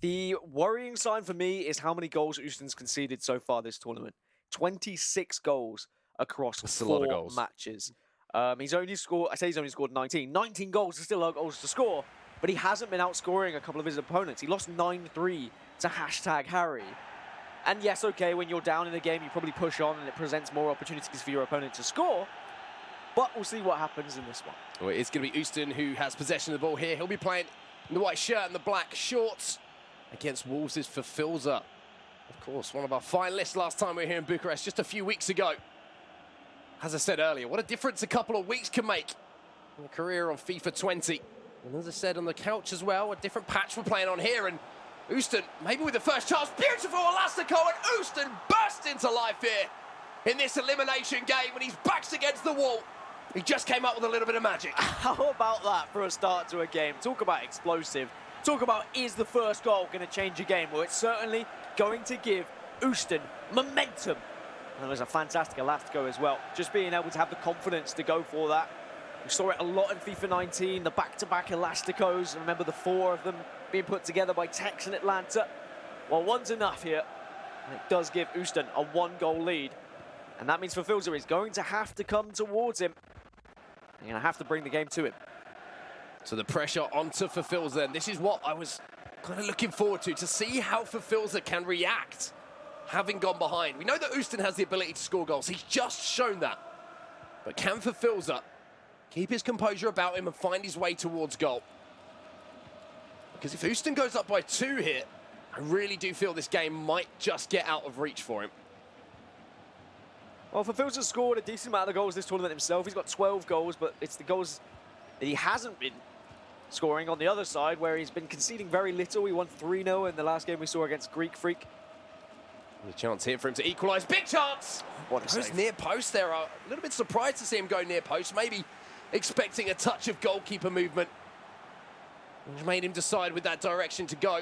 The worrying sign for me is how many goals Ustun's conceded so far this tournament. 26 goals across That's a lot of 4 goals. matches. He's only scored 19. 19 goals are still a lot of goals to score, but he hasn't been outscoring a couple of his opponents. He lost 9-3 to #Harry. And yes, okay, when you're down in a game, you probably push on and it presents more opportunities for your opponent to score. But we'll see what happens in this one. Well, it's going to be Ustun who has possession of the ball here. He'll be playing in the white shirt and the black shorts against Wolves' Fifilza. Of course, one of our finalists last time we were here in Bucharest just a few weeks ago. As I said earlier, what a difference a couple of weeks can make in a career on FIFA 20. And as I said on the couch as well, a different patch we're playing on here. And Ustun, maybe with the first chance, beautiful Elastico, and Ustun burst into life here in this elimination game when his back's against the wall. He just came up with a little bit of magic. How about that for a start to a game? Talk about explosive. Talk about, is the first goal going to change a game? Well, it's certainly going to give Ustun momentum. And it was a fantastic Elastico as well. Just being able to have the confidence to go for that. We saw it a lot in FIFA 19, the back-to-back Elasticos. Remember the 4 of them being put together by Tex and Atlanta. Well, one's enough here. And it does give Ustun a 1-goal lead. And that means Fifilza is going to have to come towards him. You're going to have to bring the game to him. So the pressure onto Fifilza, and this is what I was kind of looking forward to see how Fifilza can react, having gone behind. We know that Ustun has the ability to score goals. He's just shown that. But can Fifilza keep his composure about him and find his way towards goal? Because if Ustun goes up by 2 here, I really do feel this game might just get out of reach for him. Well, Fifilza scored a decent amount of goals this tournament himself. He's got 12 goals, but it's the goals that he hasn't been scoring on the other side, where he's been conceding very little. He won 3-0 in the last game we saw against Greek Freak. A chance here for him to equalise. Big chance! What a Goes save. near post there. A little bit surprised to see him go near post. Maybe expecting a touch of goalkeeper movement, which made him decide with that direction to go.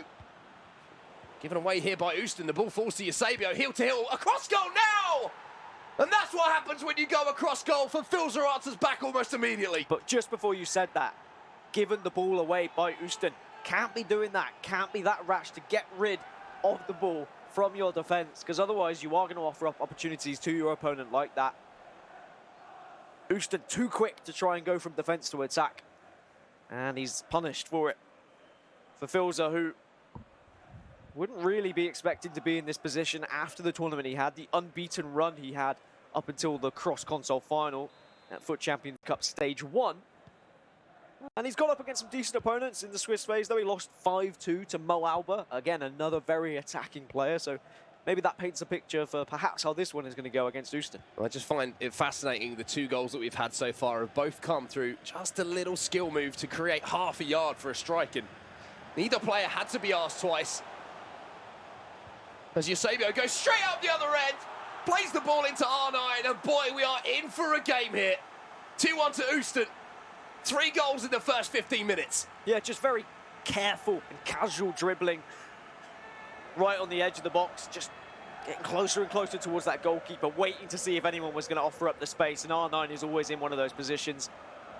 Given away here by Ustun. The ball falls to Eusebio. Heel to heel. Across goal now! And that's what happens when you go across goal. Fifilza answers back almost immediately. But just before you said that, given the ball away by Ustun, can't be doing that. Can't be that rash to get rid of the ball from your defence, because otherwise you are going to offer up opportunities to your opponent like that. Ustun too quick to try and go from defence to attack. And he's punished for it. Fifilza, who wouldn't really be expected to be in this position after the tournament he had, the unbeaten run he had up until the cross-console final at FUT Champions Cup Stage 1. And he's got up against some decent opponents in the Swiss phase, though. He lost 5-2 to Mo Alba. Again, another very attacking player, so maybe that paints a picture for perhaps how this one is going to go against Ustun. Well, I just find it fascinating, the 2 goals that we've had so far have both come through just a little skill move to create half a yard for a strike, and neither player had to be asked twice. As Eusebio goes straight up the other end, plays the ball into R9, and boy, we are in for a game here. 2-1 to Ustun. 3 goals in the first 15 minutes. Yeah, just very careful and casual dribbling right on the edge of the box, just getting closer and closer towards that goalkeeper, waiting to see if anyone was going to offer up the space, and R9 is always in one of those positions.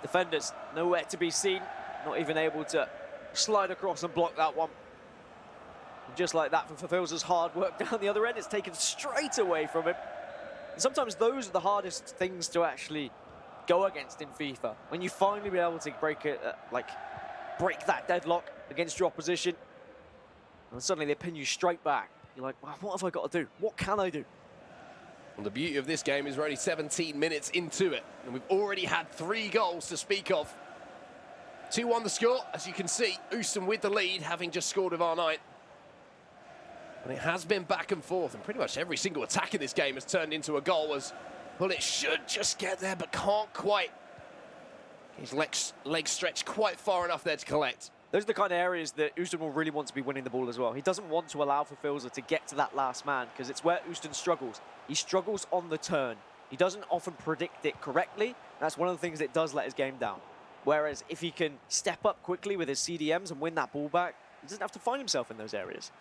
Defenders nowhere to be seen, not even able to slide across and block that one. And just like that, for Fifilza's hard work down the other end, it's taken straight away from him. And sometimes those are the hardest things to actually go against in FIFA. When you finally be able to break it, break that deadlock against your opposition, and suddenly they pin you straight back. You're like, wow, what have I got to do? What can I do? Well, the beauty of this game is we're only 17 minutes into it, and we've already had 3 goals to speak of. 2-1 the score, as you can see. Ustun with the lead, having just scored with R9. And it has been back and forth, and pretty much every single attack in this game has turned into a goal. As well, it should just get there, but can't quite. His legs stretched quite far enough there to collect. Those are the kind of areas that Ustun will really want to be winning the ball as well. He doesn't want to allow Fifilza to get to that last man, because it's where Ustun struggles. He struggles on the turn. He doesn't often predict it correctly. That's one of the things that does let his game down. Whereas if he can step up quickly with his CDMs and win that ball back, he doesn't have to find himself in those areas.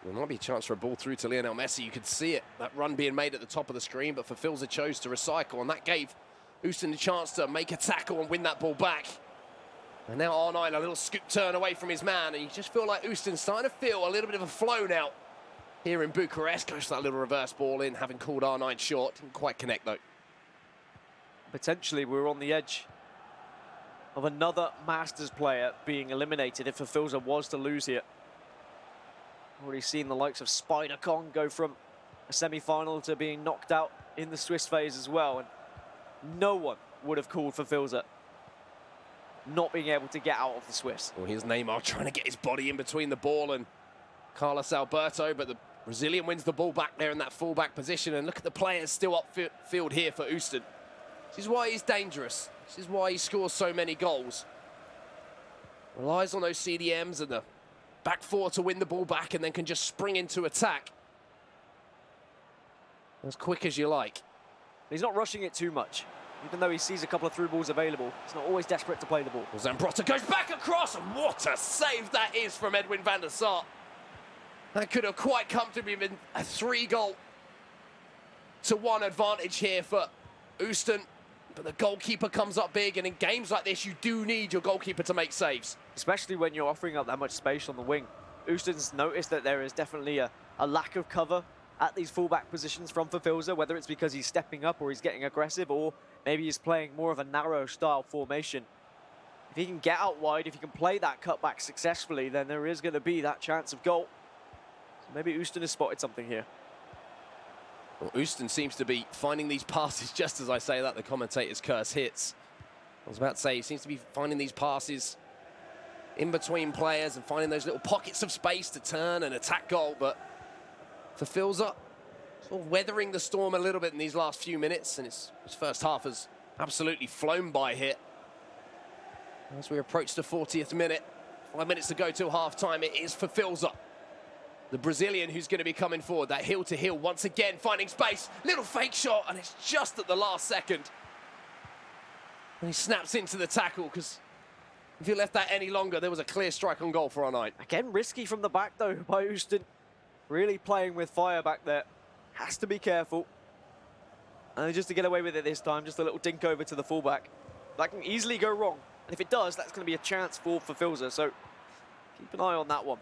There might be a chance for a ball through to Lionel Messi. You could see it, that run being made at the top of the screen, but Fifilza chose to recycle, and that gave Ustun the chance to make a tackle and win that ball back. And now R9, a little scoop turn away from his man, and you just feel like Ustun's starting to feel a little bit of a flow now here in Bucharest. Goes for that little reverse ball in, having called R9 short. Didn't quite connect, though. Potentially, we're on the edge of another Masters player being eliminated if Fifilza was to lose here. Already seen the likes of Spider Kong go from a semi-final to being knocked out in the Swiss phase as well, and no one would have called Fifilza not being able to get out of the Swiss. Well, here's Neymar trying to get his body in between the ball and Carlos Alberto, but the Brazilian wins the ball back there in that full-back position, and look at the players still upfield here for Ustun. This is why he's dangerous. This is why he scores so many goals. Relies on those CDMs and the back four to win the ball back, and then can just spring into attack as quick as you like. He's not rushing it too much. Even though he sees a couple of through balls available, he's not always desperate to play the ball. Zambrotta goes back across, and what a save that is from Edwin van der Sar. That could have quite comfortably been a 3-1 advantage here for Ustun. But the goalkeeper comes up big, and in games like this, you do need your goalkeeper to make saves. Especially when you're offering up that much space on the wing. Ustun's noticed that there is definitely a lack of cover at these fullback positions from Fifilza, whether it's because he's stepping up or he's getting aggressive, or maybe he's playing more of a narrow style formation. If he can get out wide, if he can play that cutback successfully, then there is going to be that chance of goal. So maybe Ustun has spotted something here. Well, Ustun seems to be finding these passes, just as I say that, the commentator's curse hits. I was about to say, he seems to be finding these passes in between players and finding those little pockets of space to turn and attack goal, but Fifilza sort of weathering the storm a little bit in these last few minutes, and his first half has absolutely flown by here. As we approach the 40th minute, 5 minutes to go till half-time, it is Fifilza, the Brazilian, who's going to be coming forward. That heel-to-heel once again, finding space. Little fake shot, and it's just at the last second. And he snaps into the tackle, because if he left that any longer, there was a clear strike on goal for R9. Again, risky from the back, though, by Ustun. Really playing with fire back there. Has to be careful. And just to get away with it this time, just a little dink over to the fullback. That can easily go wrong. And if it does, that's going to be a chance for Fifilza. So keep an eye on that one.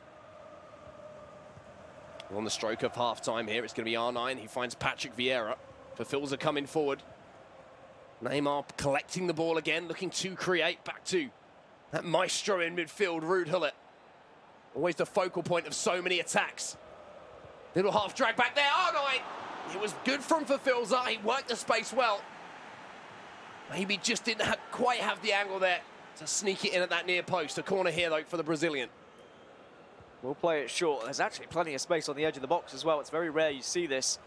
On the stroke of half-time here, it's going to be R9. He finds Patrick Vieira. Fifilza coming forward. Neymar collecting the ball again, looking to create. Back to that maestro in midfield, Ruud Gullit. Always the focal point of so many attacks. Little half drag back there, R9. It was good from Fifilza. He worked the space well. Maybe just didn't quite have the angle there to sneak it in at that near post. A corner here, though, for the Brazilian. We'll play it short. There's actually plenty of space on the edge of the box as well. It's very rare you see this.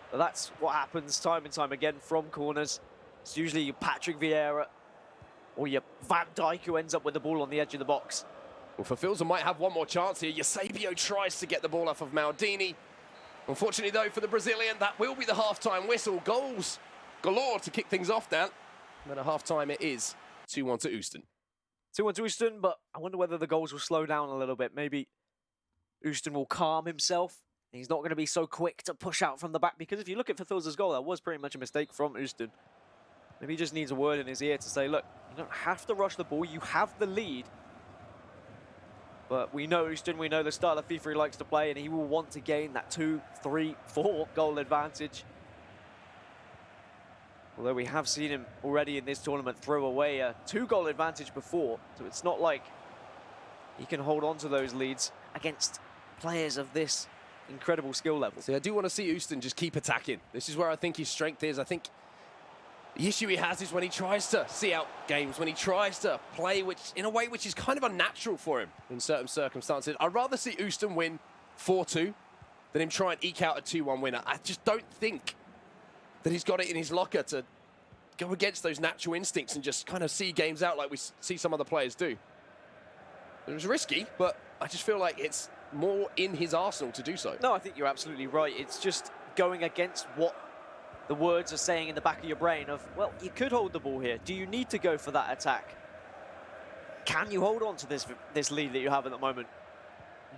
But that's what happens time and time again from corners. It's usually your Patrick Vieira or your Van Dijk who ends up with the ball on the edge of the box. Well, Fifilza might have one more chance here. Eusebio tries to get the ball off of Maldini. Unfortunately, though, for the Brazilian, that will be the half-time whistle. Goals galore to kick things off, Dan. And at half-time, it is 2-1 to Ustun. 2-1 to Ustun, but I wonder whether the goals will slow down a little bit. Maybe Ustun will calm himself. He's not going to be so quick to push out from the back, because if you look at Fifilza's goal, that was pretty much a mistake from Ustun. Maybe he just needs a word in his ear to say, look, you don't have to rush the ball. You have the lead. But we know Ustun, we know the style of FIFA he likes to play, and he will want to gain that 2, 3, 4 goal advantage. Although we have seen him already in this tournament throw away a 2-goal advantage before, so it's not like he can hold on to those leads against players of this incredible skill level. See, I do want to see Ustun just keep attacking. This is where I think his strength is. I think the issue he has is when he tries to see out games, when he tries to play in a way which is kind of unnatural for him in certain circumstances. I'd rather see Ustun win 4-2 than him try and eke out a 2-1 winner. I just don't think that he's got it in his locker to go against those natural instincts and just kind of see games out like we see some other players do. It was risky, but I just feel like it's more in his arsenal to do so. No, I think you're absolutely right. It's just going against what the words are saying in the back of your brain of, well, you could hold the ball here. Do you need to go for that attack? Can you hold on to this lead that you have at the moment?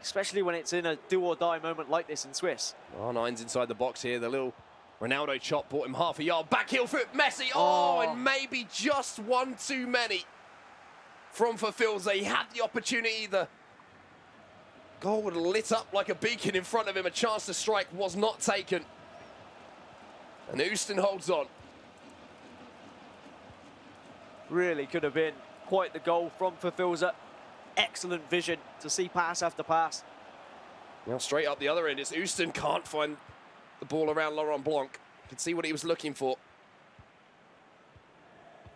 Especially when it's in a do-or-die moment like this in Swiss. R9's inside the box here. The little Ronaldo chop bought him half a yard. Back heel for Messi. Oh, and maybe just one too many. from Fifilza. He had the opportunity. The goal would have lit up like a beacon in front of him. A chance to strike was not taken. And Ustun holds on. Really could have been quite the goal from Fifilza. Excellent vision to see pass after pass. Now straight up the other end, it's Ustun can't find the ball around Laurent Blanc. You can see what he was looking for.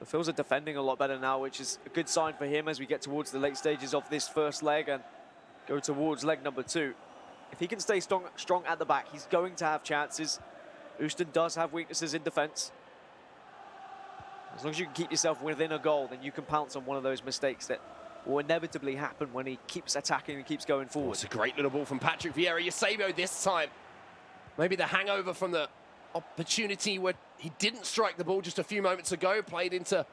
Fifilza defending a lot better now, which is a good sign for him as we get towards the late stages of this first leg and go towards leg number 2. If he can stay strong at the back, he's going to have chances. Ustun does have weaknesses in defence. As long as you can keep yourself within a goal, then you can pounce on one of those mistakes that will inevitably happen when he keeps attacking and keeps going forward. It's a great little ball from Patrick Vieira. Eusebio this time. Maybe the hangover from the opportunity where he didn't strike the ball just a few moments ago played into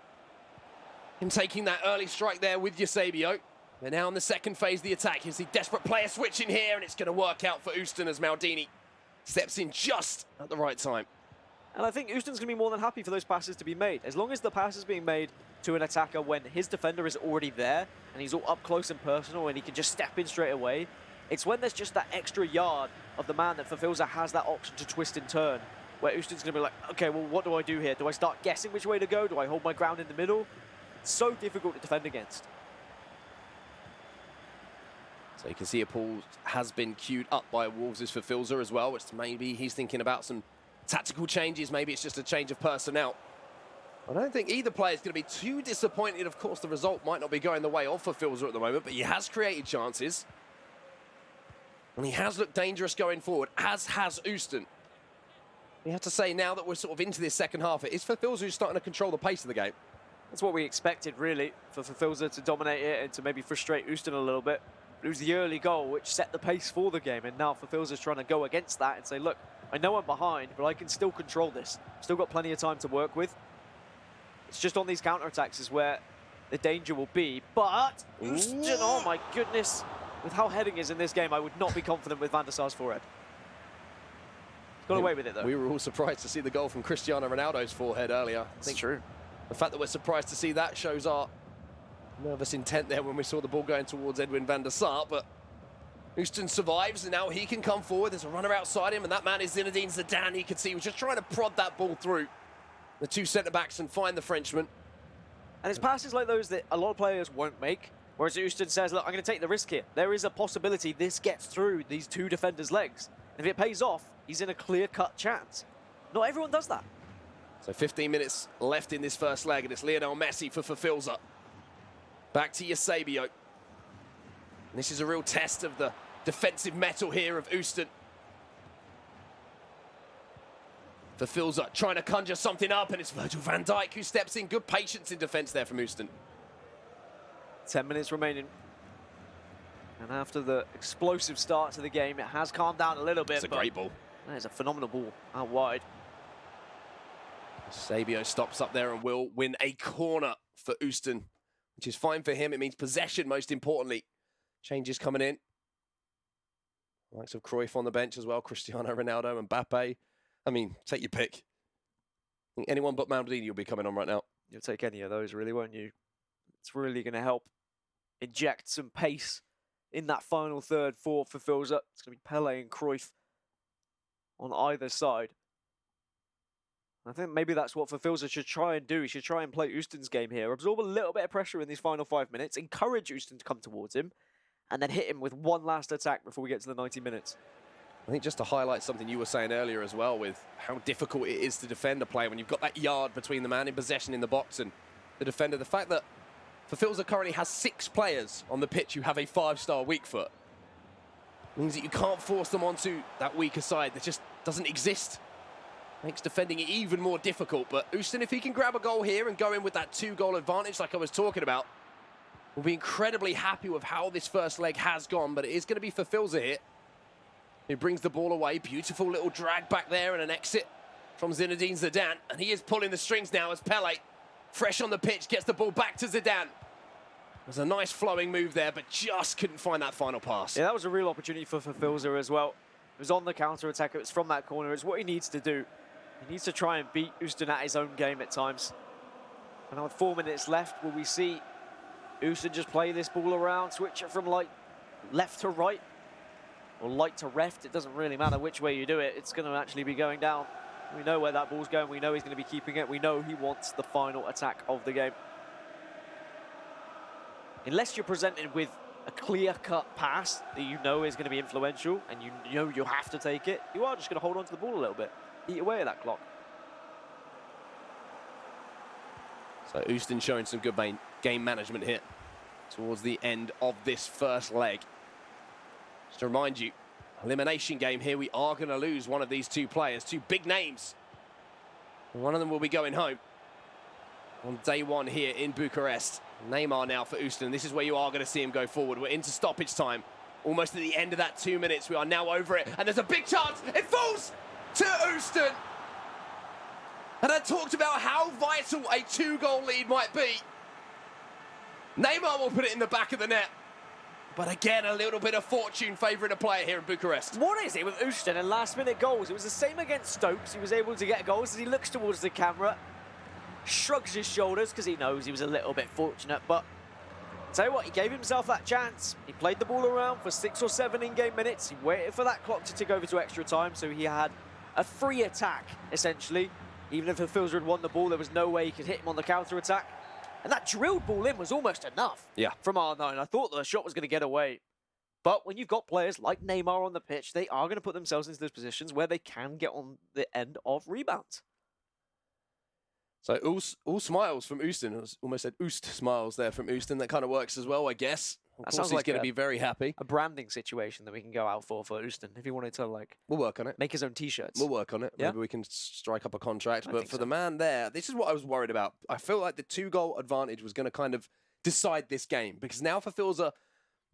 him taking that early strike there with Eusebio. They're now in the second phase of the attack. Here's the desperate player switching here, and it's going to work out for Ustun as Maldini steps in just at the right time. And I think Ustun's going to be more than happy for those passes to be made. As long as the pass is being made to an attacker when his defender is already there and he's all up close and personal and he can just step in straight away. It's when there's just that extra yard of the man that Fifilza has that option to twist and turn, where Ustun's going to be like, okay, well, what do I do here? Do I start guessing which way to go? Do I hold my ground in the middle? It's so difficult to defend against. So you can see a pull has been queued up by Wolves' Fifilza as well, which maybe he's thinking about some tactical changes. Maybe it's just a change of personnel. I don't think either player is going to be too disappointed. Of course, the result might not be going the way of Fifilza at the moment, but he has created chances. And he has looked dangerous going forward, as has Ustun. You have to say, now that we're sort of into this second half, it is Fifilza who's starting to control the pace of the game. That's what we expected, really, for Fifilza to dominate it and to maybe frustrate Ustun a little bit. It was the early goal which set the pace for the game, and now Fifilza's trying to go against that and say, look, I know I'm behind, but I can still control this. Still got plenty of time to work with. It's just on these counterattacks is where the danger will be. But Ustun, oh my goodness, with how heading is in this game, I would not be confident with Van der Sar's forehead. Got away with it, though. We were all surprised to see the goal from Cristiano Ronaldo's forehead earlier. That's true. The fact that we're surprised to see that shows our nervous intent there when we saw the ball going towards Edwin van der Sar, but Ustun survives, and now he can come forward. There's a runner outside him, and that man is Zinedine Zidane. You can see he was just trying to prod that ball through the two centre-backs and find the Frenchman. And it's passes like those that a lot of players won't make, whereas Ustun says, look, I'm going to take the risk here. There is a possibility this gets through these two defenders' legs. And if it pays off, he's in a clear-cut chance. Not everyone does that. So 15 minutes left in this first leg, and it's Lionel Messi for Fifilza. Back to Eusebio. And this is a real test of the defensive mettle here of Ustun. Fifilza trying to conjure something up, and it's Virgil van Dijk who steps in. Good patience in defence there from Ustun. 10 minutes remaining. And after the explosive start to the game, it has calmed down a little bit. It's a great ball. That is a phenomenal ball out wide. Eusebio stops up there and will win a corner for Ustun, which is fine for him. It means possession, most importantly. Changes coming in. Likes of Cruyff on the bench as well. Cristiano Ronaldo and Mbappe. I mean, take your pick. Anyone but Maldini will be coming on right now. You'll take any of those, really, won't you? It's really going to help inject some pace in that final third for Fifilza. It's going to be Pele and Cruyff on either side. I think maybe that's what Fifilza should try and do. He should try and play Ustun's game here. Absorb a little bit of pressure in these final 5 minutes. Encourage Ustun to come towards him. And then hit him with one last attack before we get to the 90 minutes. I think just to highlight something you were saying earlier as well, with how difficult it is to defend a player when you've got that yard between the man in possession in the box and the defender. The fact that Fifilza currently has 6 players on the pitch who have a 5-star weak foot means that you can't force them onto that weaker side that just doesn't exist. Makes defending it even more difficult. But Ustun, if he can grab a goal here and go in with that 2-goal advantage like I was talking about, will be incredibly happy with how this first leg has gone. But it is going to be Fifilza here who brings the ball away. Beautiful little drag back there and an exit from Zinedine Zidane. And he is pulling the strings now as Pele, fresh on the pitch, gets the ball back to Zidane. There's a nice flowing move there, but just couldn't find that final pass. Yeah, that was a real opportunity for Fifilza as well. It was on the counter-attack. It was from that corner. It's what he needs to do. He needs to try and beat Ustun at his own game at times. And now with 4 minutes left, will we see Ustun just play this ball around, switch it from like left to right or light to left. It doesn't really matter which way you do it. It's going to actually be going down. We know where that ball's going. We know he's going to be keeping it. We know he wants the final attack of the game. Unless you're presented with a clear-cut pass that you know is going to be influential and you know you have to take it, you are just going to hold on to the ball a little bit, eat away at that clock. So Ustun showing some good game management here towards the end of this first leg. Just to remind you, elimination game here, we are going to lose one of these two players, two big names. One of them will be going home on day one here in Bucharest. Neymar now for Ustun. This is where you are going to see him go forward. We're into stoppage time. Almost at the end of that 2 minutes. We are now over it. And there's a big chance. It falls to Ustun. And I talked about how vital a 2-goal lead might be. Neymar will put it in the back of the net. But again, a little bit of fortune favouring a player here in Bucharest. What is it with Ustun and last-minute goals? It was the same against Stokes. He was able to get goals as he looks towards the camera, shrugs his shoulders because he knows he was a little bit fortunate. But tell you what, he gave himself that chance. He played the ball around for 6 or 7 in-game minutes. He waited for that clock to tick over to extra time, so he had a free attack, essentially. Even if Fifilza had won the ball, there was no way he could hit him on the counter-attack. And that drilled ball in was almost enough from R9. I thought the shot was going to get away. But when you've got players like Neymar on the pitch, they are going to put themselves into those positions where they can get on the end of rebounds. So all smiles from Ustun. I almost said Ust smiles there from Ustun. That kind of works as well, I guess. Of course, he's going to be very happy. A branding situation that we can go out for Ustun. If he wanted to, like, we'll work on it. Make his own T-shirts. We'll work on it. Yeah? Maybe we can strike up a contract. But for so. the man there, this is what I was worried about. I feel like the 2-goal advantage was going to kind of decide this game. Because now for Fifilza,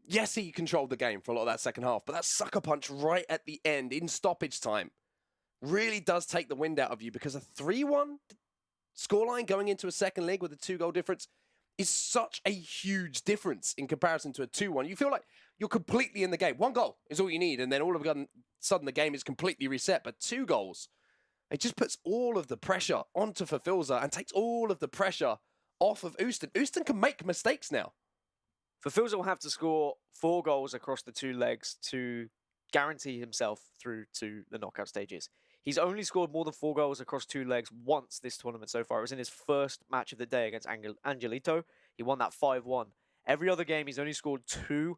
yes, he controlled the game for a lot of that second half. But that sucker punch right at the end, in stoppage time, really does take the wind out of you. Because a 3-1 scoreline going into a second leg with a 2-goal difference is such a huge difference in comparison to a 2-1. You feel like you're completely in the game. 1 goal is all you need, and then all of a sudden the game is completely reset. But 2 goals, it just puts all of the pressure onto Fifilza and takes all of the pressure off of Ustun. Ustun can make mistakes now. Fifilza will have to score 4 goals across the 2 legs to guarantee himself through to the knockout stages. He's only scored more than 4 goals across 2 legs once this tournament so far. It was in his first match of the day against Angelito. He won that 5-1. Every other game, he's only scored 2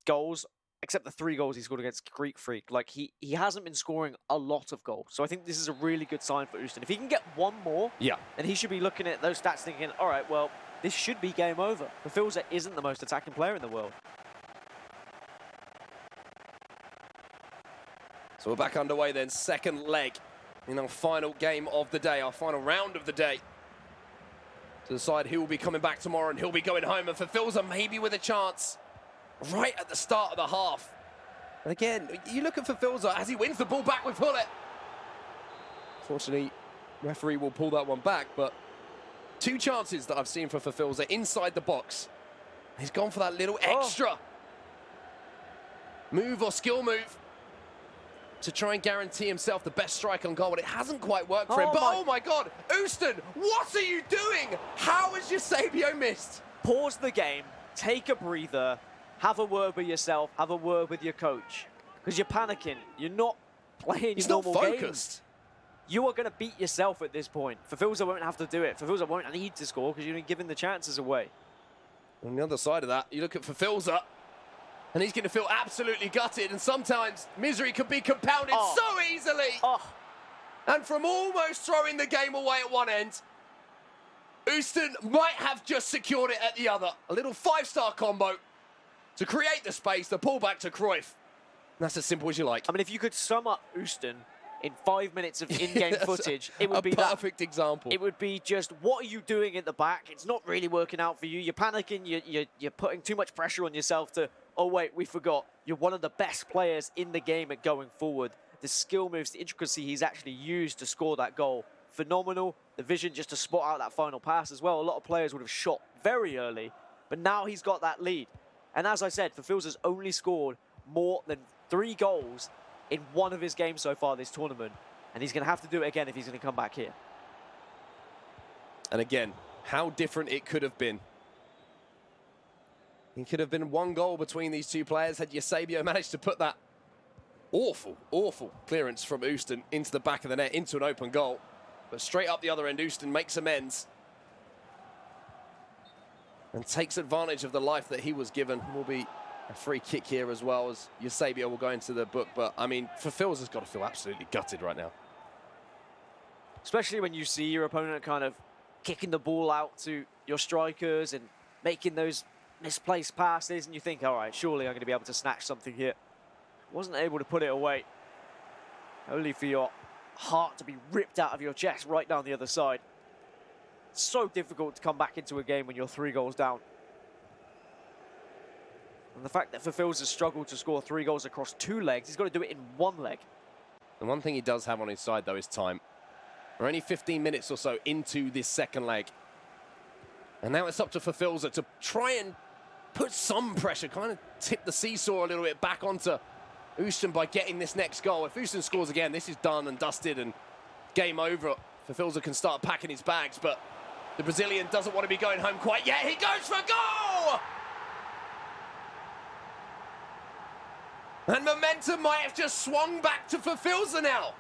goals, except the 3 goals he scored against Greek Freak. Like, he hasn't been scoring a lot of goals. So I think this is a really good sign for Ustun. If he can get 1 more, then he should be looking at those stats thinking, all right, well, this should be game over. Fifilza isn't the most attacking player in the world. So we're back underway then, second leg in our final game of the day, our final round of the day. To decide who will be coming back tomorrow and who'll be going home. And Fifilza maybe with a chance right at the start of the half. And again, you look at Fifilza as he wins the ball back with Hullet. Fortunately, referee will pull that one back, but 2 chances that I've seen for Fifilza inside the box. He's gone for that little extra move or skill move to try and guarantee himself the best strike on goal, but it hasn't quite worked for him. But oh my God, Ustun, what are you doing? How has Eusebio missed? Pause the game, take a breather, have a word with yourself, have a word with your coach. Because you're panicking, you're not playing your normal game. He's not focused. You are going to beat yourself at this point. Fifilza won't have to do it. Fifilza won't need to score because you're giving the chances away. On the other side of that, you look at Fifilza, and he's going to feel absolutely gutted, and sometimes misery can be compounded so easily. And from almost throwing the game away at one end, Ustun might have just secured it at the other. A little 5-star combo to create the space, the pullback to Cruyff. And that's as simple as you like. I mean, if you could sum up Ustun in 5 minutes of in-game footage, it would be a perfect example. It would be just, what are you doing at the back? It's not really working out for you. You're panicking. You're putting too much pressure on yourself to, oh, wait, we forgot. You're one of the best players in the game at going forward. The skill moves, the intricacy he's actually used to score that goal, phenomenal. The vision just to spot out that final pass as well. A lot of players would have shot very early, but now he's got that lead. And as I said, Fifilza's only scored more than 3 goals in one of his games so far this tournament. And he's going to have to do it again if he's going to come back here. And again, how different it could have been He could have been one goal between these two players had Eusebio managed to put that awful, awful clearance from Ustun into the back of the net, into an open goal. But straight up the other end, Ustun makes amends and takes advantage of the life that he was given. Will be a free kick here as well, as Eusebio will go into the book. But, I mean, Fifilza's got to feel absolutely gutted right now. Especially when you see your opponent kind of kicking the ball out to your strikers and making those misplaced passes, and you think, all right, surely I'm going to be able to snatch something here. Wasn't able to put it away. Only for your heart to be ripped out of your chest right down the other side. It's so difficult to come back into a game when you're 3 goals down. And the fact that Fifilza struggled to score 3 goals across 2 legs, he's got to do it in 1 leg. The one thing he does have on his side, though, is time. We're only 15 minutes or so into this second leg. And now it's up to Fifilza to try and put some pressure, kind of tip the seesaw a little bit back onto Ustun by getting this next goal. If Ustun scores again, this is done and dusted and game over. Fifilza can start packing his bags, but the Brazilian doesn't want to be going home quite yet. He goes for goal! And momentum might have just swung back to Fifilza now.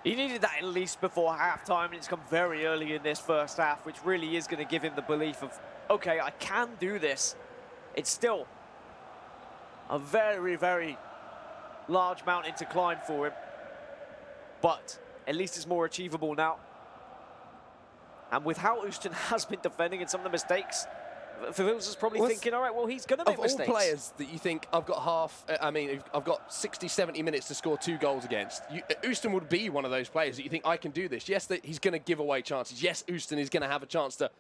He needed that at least before half-time, and it's come very early in this first half, which really is going to give him the belief of, okay, I can do this. It's still a very, very large mountain to climb for him, but at least it's more achievable now. And with how Ustun has been defending and some of the mistakes, Fifilza's probably thinking, all right, well, he's going to make mistakes. Of all players that you think, I've got 60, 70 minutes to score 2 goals against, Ustun would be one of those players that you think, I can do this. Yes, that he's going to give away chances. Yes, Ustun is going to have a chance to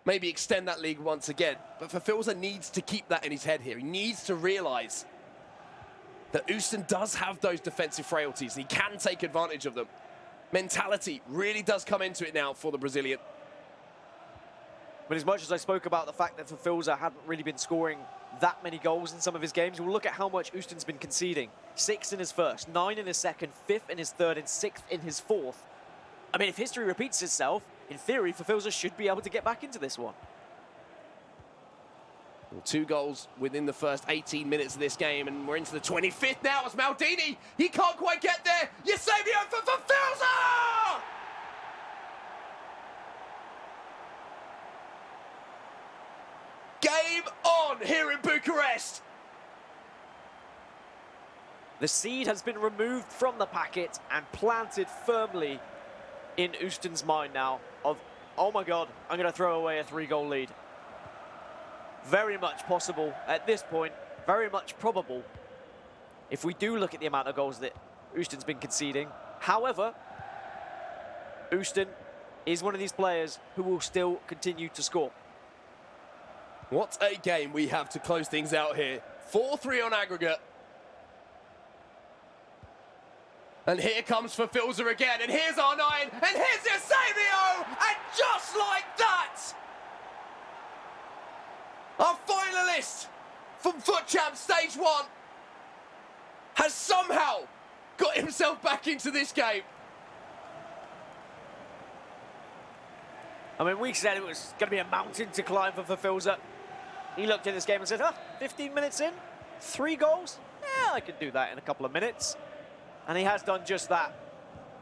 maybe extend that league once again. But Fifilza needs to keep that in his head here. He needs to realise that Ustun does have those defensive frailties. He can take advantage of them. Mentality really does come into it now for the Brazilian. But as much as I spoke about the fact that Fifilza hadn't really been scoring that many goals in some of his games, we'll look at how much Ustun's been conceding. 6 in his first, 9 in his second, 5th in his third, and 6th in his 4th. I mean, if history repeats itself, in theory, Fifilza should be able to get back into this one. Well, 2 goals within the first 18 minutes of this game, and we're into the 25th now as Maldini. He can't quite get there. Eusebio for Fifilza! Game on here in Bucharest. The seed has been removed from the packet and planted firmly in Ustun's mind now of, oh my God, I'm going to throw away a 3-goal lead. Very much possible at this point, very much probable if we do look at the amount of goals that Ustun's been conceding. However, Ustun is one of these players who will still continue to score. What a game we have to close things out here. 4-3 on aggregate. And here comes Fifilza again, and here's R9, and here's Eusebio! And just like that, our finalist from FUT Champ Stage 1 has somehow got himself back into this game. I mean, we said it was going to be a mountain to climb for Fifilza. He looked at this game and said, 15 minutes in, 3 goals? Yeah, I could do that in a couple of minutes. And he has done just that.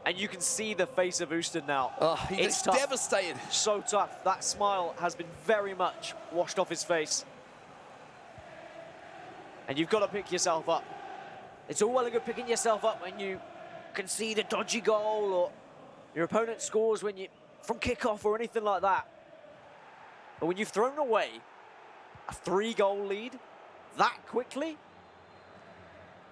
And you can see the face of Ustun now. He's devastated. So tough. That smile has been very much washed off his face. And you've got to pick yourself up. It's all well and good picking yourself up when you concede a dodgy goal or your opponent scores when you from kickoff or anything like that. But when you've thrown away a 3-goal lead that quickly,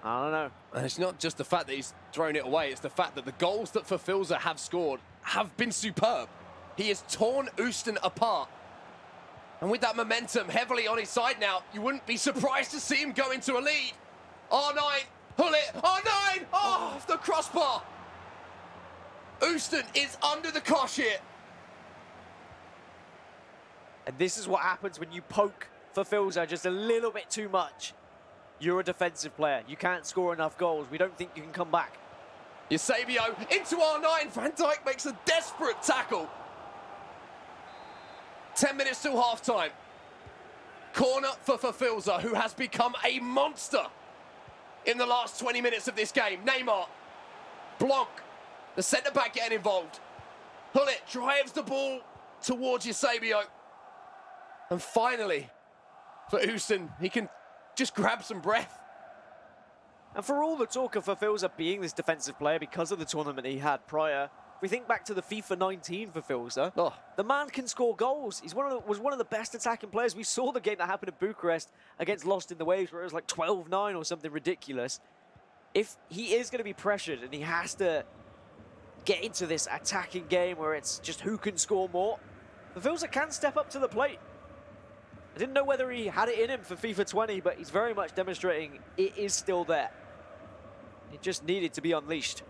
I don't know. And it's not just the fact that he's thrown it away, it's the fact that the goals that Fifilza have scored have been superb. He has torn Ustun apart. And with that momentum heavily on his side now, you wouldn't be surprised to see him go into a lead. R9, pull it, R9, off the crossbar. Ustun is under the cosh here. And this is what happens when you poke Fifilza just a little bit too much. You're a defensive player. You can't score enough goals. We don't think you can come back. Eusebio into R9. Van Dijk makes a desperate tackle. 10 minutes till half-time. Corner for Fifilza, who has become a monster in the last 20 minutes of this game. Neymar, Blanc, the centre-back getting involved. Hullet drives the ball towards Eusebio. And finally, for Ustun, he can just grab some breath. And for all the talk of Fifilza being this defensive player because of the tournament he had prior, if we think back to the FIFA 19 Fifilza, the man can score goals. He's was one of the best attacking players. We saw the game that happened in Bucharest against Lost in the Waves where it was like 12-9 or something ridiculous. If he is going to be pressured and he has to get into this attacking game where it's just who can score more, Fifilza can step up to the plate. I didn't know whether he had it in him for FIFA 20, but he's very much demonstrating it is still there. It just needed to be unleashed.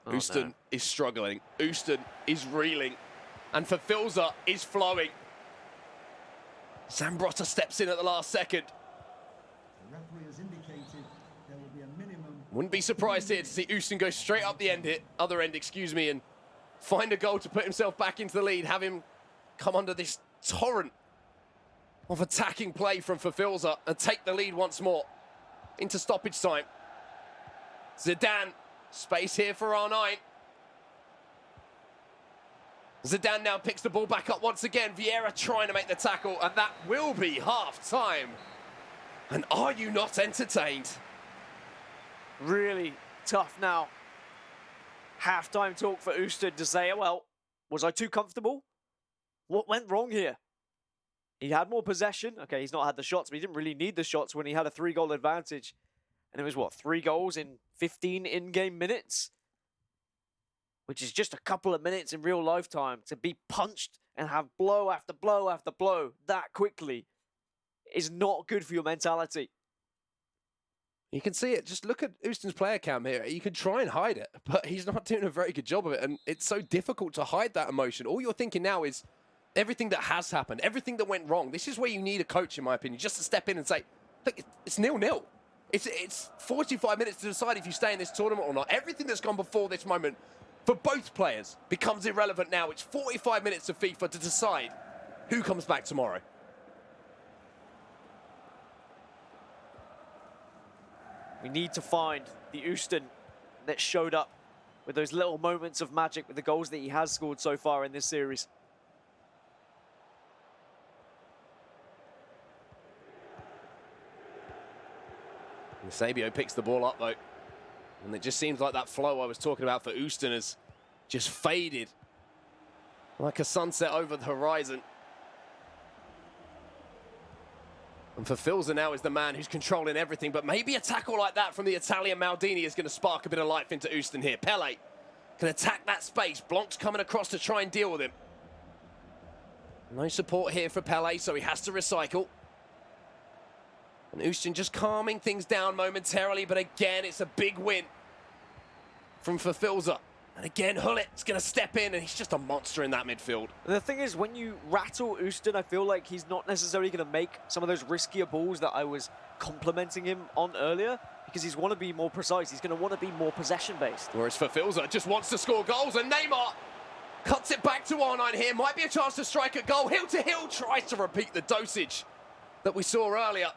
Ustun is struggling. Ustun is reeling. And Fifilza is flowing. Zambrotta steps in at the last second. The referee has indicated there will be a minimum. Wouldn't be surprised here to see Ustun go straight up the other end, and find a goal to put himself back into the lead, have him come under this torrent of attacking play from Fifilza and take the lead once more into stoppage time. Zidane, space here for R9. Zidane now picks the ball back up once again. Vieira trying to make the tackle, and that will be half-time. And are you not entertained? Really tough now. Half-time talk for Ustun to say, well, was I too comfortable? What went wrong here? He had more possession. Okay, he's not had the shots, but he didn't really need the shots when he had a 3-goal advantage. And it was, what, 3 goals in 15 in-game minutes? Which is just a couple of minutes in real lifetime. To be punched and have blow after blow after blow that quickly is not good for your mentality. You can see it. Just look at Ustun's player cam here. You can try and hide it, but he's not doing a very good job of it. And it's so difficult to hide that emotion. All you're thinking now is everything that has happened, everything that went wrong. This is where you need a coach, in my opinion, just to step in and say, look, it's 0-0. It's 45 minutes to decide if you stay in this tournament or not. Everything that's gone before this moment for both players becomes irrelevant now. It's 45 minutes of FIFA to decide who comes back tomorrow. We need to find the Ustun that showed up with those little moments of magic with the goals that he has scored so far in this series. Eusebio picks the ball up, though. And it just seems like that flow I was talking about for Ustun has just faded like a sunset over the horizon. And Fifilza now is the man who's controlling everything, but maybe a tackle like that from the Italian Maldini is going to spark a bit of life into Ustun here. Pele can attack that space. Blanc's coming across to try and deal with him. No support here for Pele, so he has to recycle. And Ustun just calming things down momentarily, but again, it's a big win from Fifilza. And again, Hullet's going to step in, and he's just a monster in that midfield. The thing is, when you rattle Ustun, I feel like he's not necessarily going to make some of those riskier balls that I was complimenting him on earlier, because he's want to be more precise. He's going to want to be more possession-based. Whereas Fifilza just wants to score goals, and Neymar cuts it back to R9 here. Might be a chance to strike a goal. Hill to Hill tries to repeat the dosage that we saw earlier.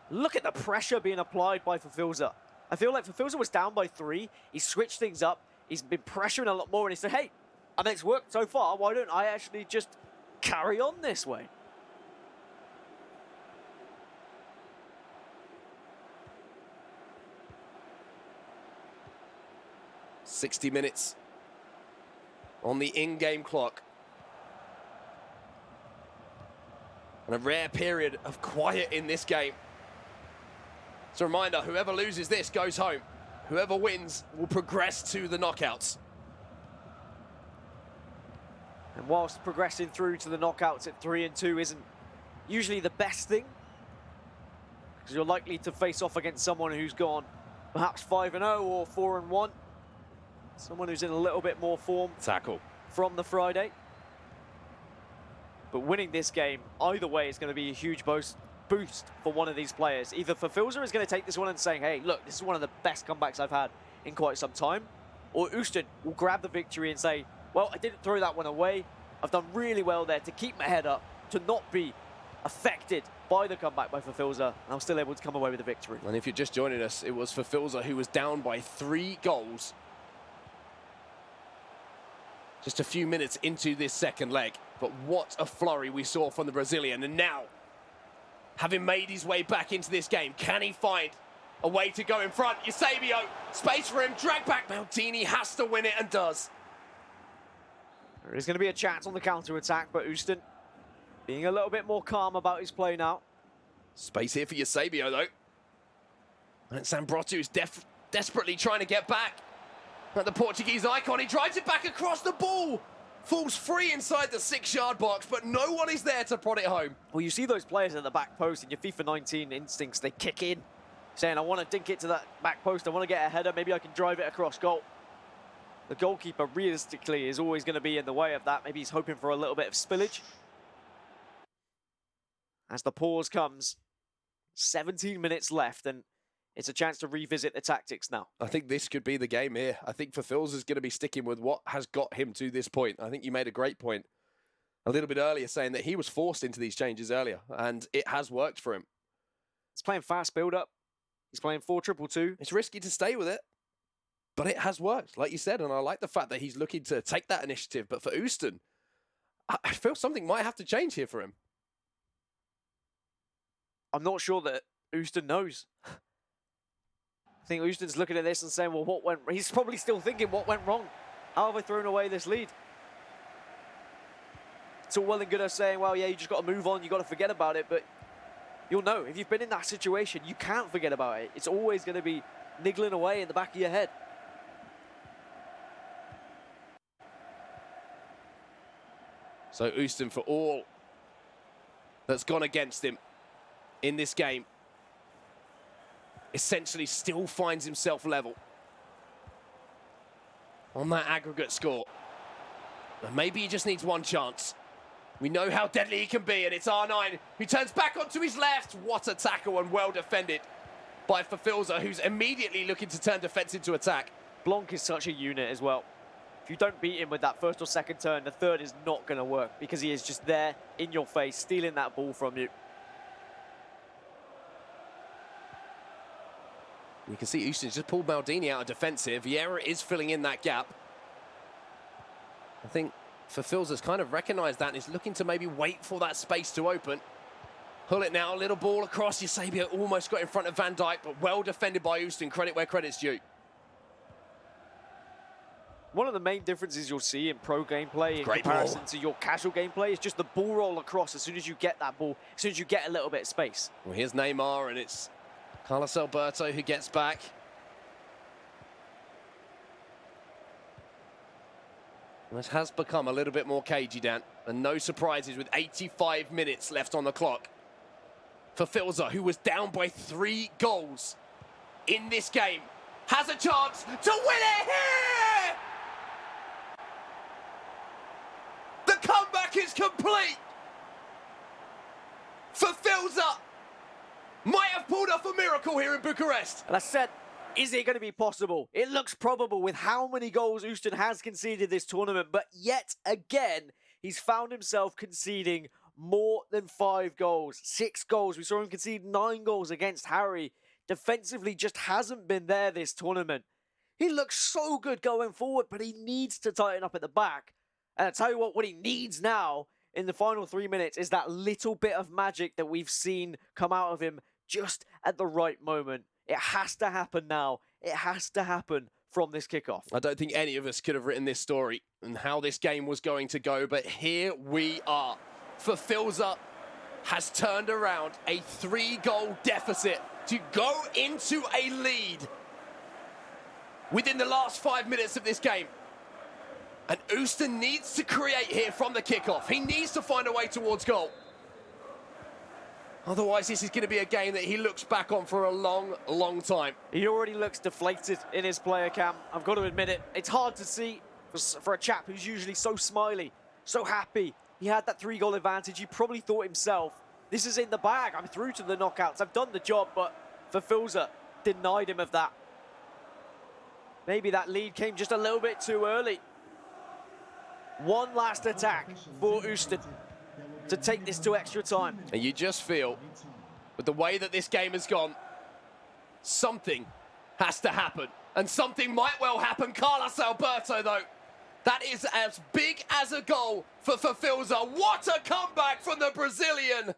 Look at the pressure being applied by Fifilza. I feel like Fifilza was down by 3. He switched things up. He's been pressuring a lot more, and he said, hey, I mean, it's worked so far. Why don't I actually just carry on this way? "60 minutes on the in-game clock. And a rare period of quiet in this game. It's a reminder, whoever loses this goes home. Whoever wins will progress to the knockouts. And whilst progressing through to the knockouts at 3-2 isn't usually the best thing, because you're likely to face off against someone who's gone perhaps 5-0 or 4-1. Someone who's in a little bit more form. Tackle From the Friday. But winning this game, either way, is going to be a huge boost for one of these players. Either Fifilza is going to take this one and saying, hey, look, this is one of the best comebacks I've had in quite some time, or Ustun will grab the victory and say, Well, I didn't throw that one away. I've done really well there to keep my head up, to not be affected by the comeback by Fifilza, and I'm still able to come away with the victory. And if you're just joining us, it was Fifilza who was down by 3 goals just a few minutes into this second leg. But what a flurry we saw from the Brazilian. And now, having made his way back into this game, can he find a way to go in front? Eusebio, space for him, drag back. Maldini has to win it and does. There is going to be a chance on the counter-attack, but Ustun being a little bit more calm about his play now. Space here for Eusebio, though. And Sambrotu is desperately trying to get back. At the Portuguese icon, he drives it back across the ball. Falls free inside the 6-yard box, but no one is there to prod it home. Well, you see those players at the back post in your FIFA 19 instincts, they kick in, saying, I want to dink it to that back post, I want to get a header, maybe I can drive it across goal. The goalkeeper, realistically, is always going to be in the way of that. Maybe he's hoping for a little bit of spillage. As the pause comes, 17 minutes left, and it's a chance to revisit the tactics now. I think this could be the game here. I think Fifilza is going to be sticking with what has got him to this point. I think you made a great point a little bit earlier, saying that he was forced into these changes earlier, and it has worked for him. He's playing fast build-up. He's playing 4-2-2. It's risky to stay with it, but it has worked, like you said, and I like the fact that he's looking to take that initiative. But for Ustun, I feel something might have to change here for him. I'm not sure that Ustun knows. I think Ustun's looking at this and saying, well, what went... He's probably still thinking, what went wrong? How have I thrown away this lead? It's all well and good us saying, well, yeah, you just got to move on, you got to forget about it, but you'll know, if you've been in that situation, you can't forget about it. It's always going to be niggling away in the back of your head. So Ustun, for all that's gone against him in this game, essentially still finds himself level on that aggregate score. And maybe he just needs one chance. We know how deadly he can be, and it's R9 who turns back onto his left. What a tackle, and well defended by Fifilza, who's immediately looking to turn defense into attack. Blanc is such a unit as well. If you don't beat him with that first or second turn, the third is not going to work, because he is just there in your face, stealing that ball from you. You can see Ustun's just pulled Maldini out of defence here. Vieira is filling in that gap. I think Fifilza's kind of recognised that and is looking to maybe wait for that space to open. Pull it now, a little ball across. Eusebio almost got in front of Van Dijk, but well defended by Ustun. Credit where credit's due. One of the main differences you'll see in pro gameplay in comparison to your casual gameplay is just the ball roll across as soon as you get that ball, as soon as you get a little bit of space. Well, here's Neymar, and it's Carlos Alberto who gets back. This has become a little bit more cagey, Dan, and no surprises with 85 minutes left on the clock. Fifilza, who was down by 3 goals in this game, has a chance to win it here! The comeback is complete! Fifilza might have pulled off a miracle here in Bucharest. And I said, is it going to be possible? It looks probable with how many goals Ustun has conceded this tournament, but yet again, he's found himself conceding more than 5 goals. 6 goals. We saw him concede 9 goals against Harry. Defensively just hasn't been there this tournament. He looks so good going forward, but he needs to tighten up at the back. And I tell you what he needs now in the final 3 minutes is that little bit of magic that we've seen come out of him just at the right moment. It has to happen now. It has to happen from this kickoff. I don't think any of us could have written this story and how this game was going to go, but here we are. Fifilza has turned around a 3-goal deficit to go into a lead within the last 5 minutes of this game. And Ustun needs to create here from the kickoff. He needs to find a way towards goal. Otherwise, this is going to be a game that he looks back on for a long, long time. He already looks deflated in his player cam. I've got to admit it. It's hard to see for a chap who's usually so smiley, so happy. He had that 3-goal advantage. He probably thought himself, this is in the bag. I'm through to the knockouts. I've done the job, but Fifilza denied him of that. Maybe that lead came just a little bit too early. One last attack for Ustun to take this to extra time. And you just feel, with the way that this game has gone, something has to happen. And something might well happen. Carlos Alberto, though, that is as big as a goal for Fifilza. What a comeback from the Brazilian.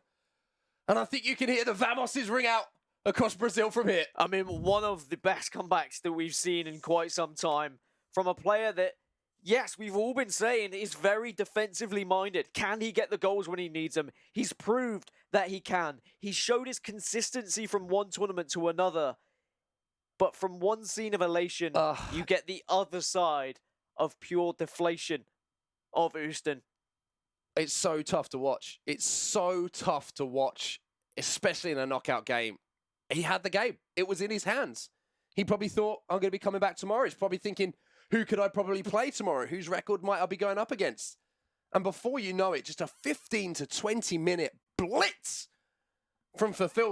And I think you can hear the Vamoses ring out across Brazil from here. I mean, one of the best comebacks that we've seen in quite some time from a player that, yes, we've all been saying is very defensively minded. Can he get the goals when he needs them? He's proved that he can. He showed his consistency from one tournament to another. But from one scene of elation, you get the other side of pure deflation of Ustun. It's so tough to watch. It's so tough to watch, especially in a knockout game. He had the game. It was in his hands. He probably thought, I'm going to be coming back tomorrow. He's probably thinking, who could I probably play tomorrow? Whose record might I be going up against? And before you know it, just a 15 to 20 minute blitz from Fifilza.